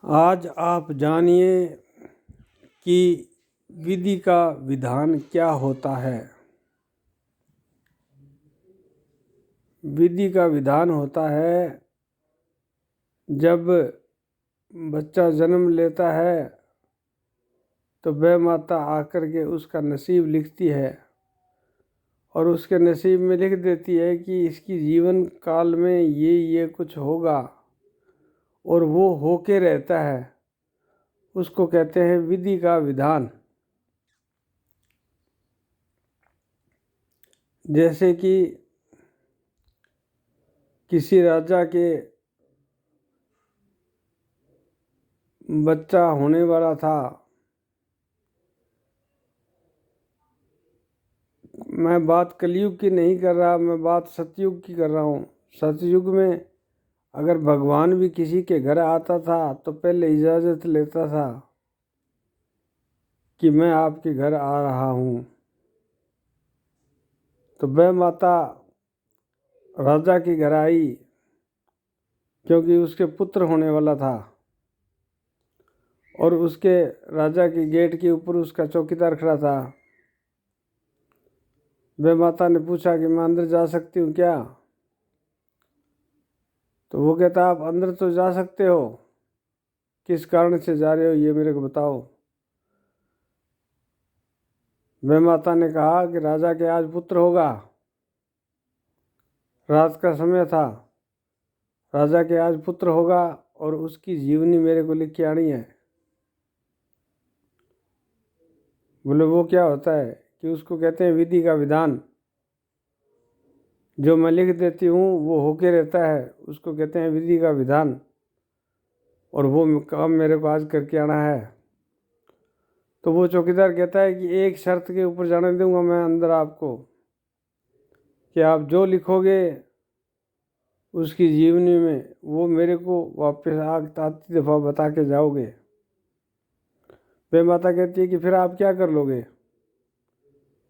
आज आप जानिए कि विधि का विधान क्या होता है। विधि का विधान होता है जब बच्चा जन्म लेता है तो वह माता आकर के उसका नसीब लिखती है और उसके नसीब में लिख देती है कि इसकी जीवन काल में ये कुछ होगा और वो होके रहता है। उसको कहते हैं विधि का विधान। जैसे कि किसी राजा के बच्चा होने वाला था। मैं बात कलयुग की नहीं कर रहा, मैं बात सतयुग की कर रहा हूँ। सतयुग में अगर भगवान भी किसी के घर आता था तो पहले इजाज़त लेता था कि मैं आपके घर आ रहा हूँ। तो वह माता राजा के घर आई क्योंकि उसके पुत्र होने वाला था और उसके राजा के गेट के ऊपर उसका चौकीदार खड़ा था। वह माता ने पूछा कि मैं अंदर जा सकती हूँ क्या? तो वो कहता आप अंदर तो जा सकते हो, किस कारण से जा रहे हो ये मेरे को बताओ। वह माता ने कहा कि राजा के आज पुत्र होगा। रात का समय था। राजा के आज पुत्र होगा और उसकी जीवनी मेरे को लिख के आनी है। बोले वो क्या होता है? कि उसको कहते हैं विधि का विधान। जो मैं लिख देती हूँ वो होके रहता है, उसको कहते हैं विधि का विधान। और वो काम मेरे को आज करके आना है। तो वो चौकीदार कहता है कि एक शर्त के ऊपर जाने दूंगा मैं अंदर आपको, कि आप जो लिखोगे उसकी जीवनी में वो मेरे को वापस आती दफ़ा बता के जाओगे। वे माता कहती है कि फिर आप क्या कर लोगे?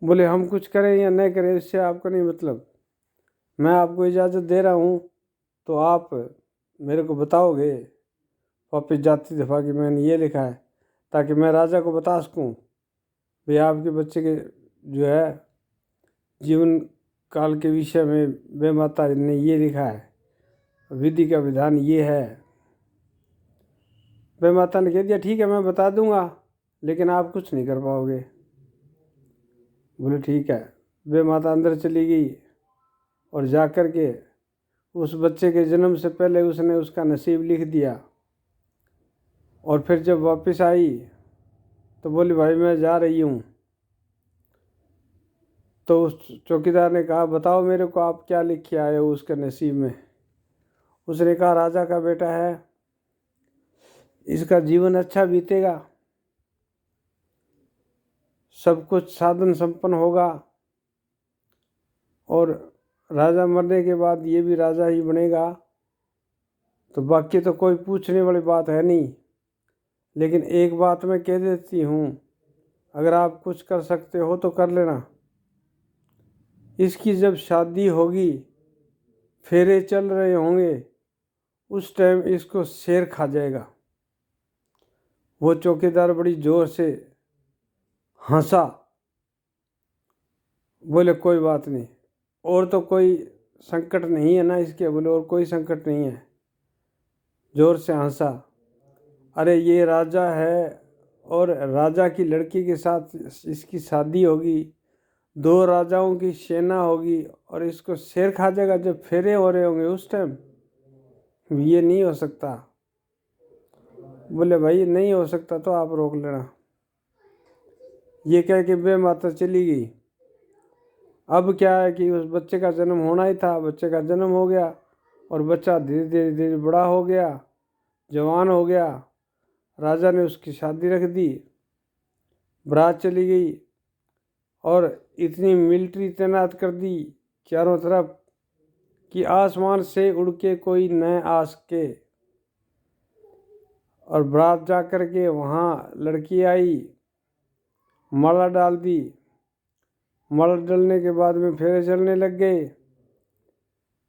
बोले हम कुछ करें या नहीं करें इससे आपको नहीं मतलब, मैं आपको इजाज़त दे रहा हूँ तो आप मेरे को बताओगे वापस जाती दफ़ा कि मैंने ये लिखा है, ताकि मैं राजा को बता सकूँ भाई आपके बच्चे के जो है जीवन काल के विषय में वे माता ने ये लिखा है, विधि का विधान ये है। वे माता ने कह दिया ठीक है मैं बता दूंगा, लेकिन आप कुछ नहीं कर पाओगे। बोले ठीक है। वे माता अंदर चली गई और जा कर के उस बच्चे के जन्म से पहले उसने उसका नसीब लिख दिया। और फिर जब वापस आई तो बोली भाई मैं जा रही हूँ। तो उस चौकीदार ने कहा बताओ मेरे को आप क्या लिख के आए हो उसके नसीब में। उसने कहा राजा का बेटा है, इसका जीवन अच्छा बीतेगा, सब कुछ साधन संपन्न होगा और राजा मरने के बाद ये भी राजा ही बनेगा। तो बाकी तो कोई पूछने वाली बात है नहीं, लेकिन एक बात मैं कह देती हूँ, अगर आप कुछ कर सकते हो तो कर लेना। इसकी जब शादी होगी, फेरे चल रहे होंगे, उस टाइम इसको शेर खा जाएगा। वो चौकीदार बड़ी जोर से हंसा। बोले कोई बात नहीं, और तो कोई संकट नहीं है ना इसके? बोले और कोई संकट नहीं है। जोर से हंसा। अरे ये राजा है और राजा की लड़की के साथ इसकी शादी होगी, दो राजाओं की सेना होगी और इसको शेर खा जाएगा जब फेरे हो रहे होंगे उस टाइम? ये नहीं हो सकता। बोले भाई नहीं हो सकता तो आप रोक लेना। ये कह के वे माता चली गई। अब क्या है कि उस बच्चे का जन्म होना ही था, बच्चे का जन्म हो गया और बच्चा धीरे धीरे धीरे बड़ा हो गया, जवान हो गया। राजा ने उसकी शादी रख दी, बारात चली गई और इतनी मिलिट्री तैनात कर दी चारों तरफ कि आसमान से उड़ के कोई न आ सके। और बारात जा कर के वहाँ लड़की आई, माला डाल दी। माला डालने के बाद में फेरे चलने लग गए।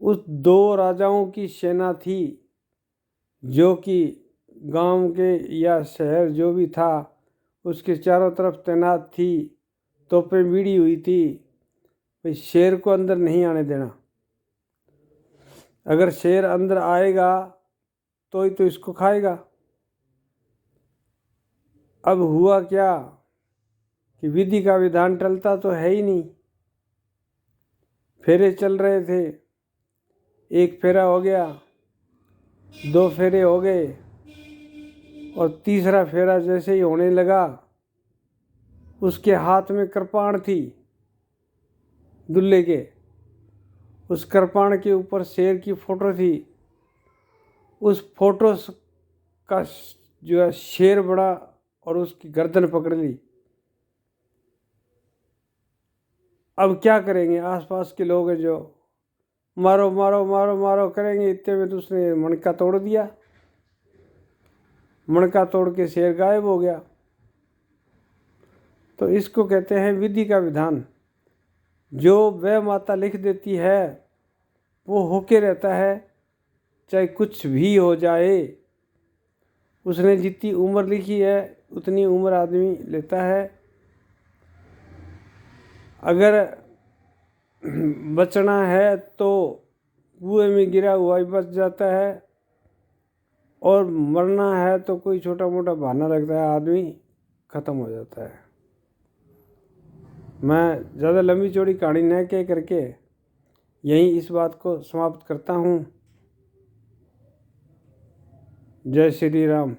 उस दो राजाओं की सेना थी जो कि गांव के या शहर जो भी था उसके चारों तरफ तैनात थी, तोपें भिड़ी हुई थी। भाई शेर को अंदर नहीं आने देना। अगर शेर अंदर आएगा तो ही तो इसको खाएगा। अब हुआ क्या कि विधि का विधान टलता तो है ही नहीं। फेरे चल रहे थे, एक फेरा हो गया, 2 फेरे हो गए, और तीसरा फेरा जैसे ही होने लगा उसके हाथ में कृपाण थी दूल्हे के। उस कृपाण के ऊपर शेर की फोटो थी। उस फोटो का जो है शेर बड़ा और उसकी गर्दन पकड़ ली। अब क्या करेंगे? आसपास के लोग हैं जो मारो मारो मारो मारो करेंगे, इतने में तो उसने मणका तोड़ दिया। मणका तोड़ के शेर गायब हो गया। तो इसको कहते हैं विधि का विधान। जो वह माता लिख देती है वो होके रहता है, चाहे कुछ भी हो जाए। उसने जितनी उम्र लिखी है उतनी उम्र आदमी लेता है। अगर बचना है तो कुएं में गिरा हुआ ही बच जाता है, और मरना है तो कोई छोटा मोटा बहाना लगता है, आदमी ख़त्म हो जाता है। मैं ज़्यादा लंबी चौड़ी कहानी न कह करके यहीं इस बात को समाप्त करता हूँ। जय श्री राम।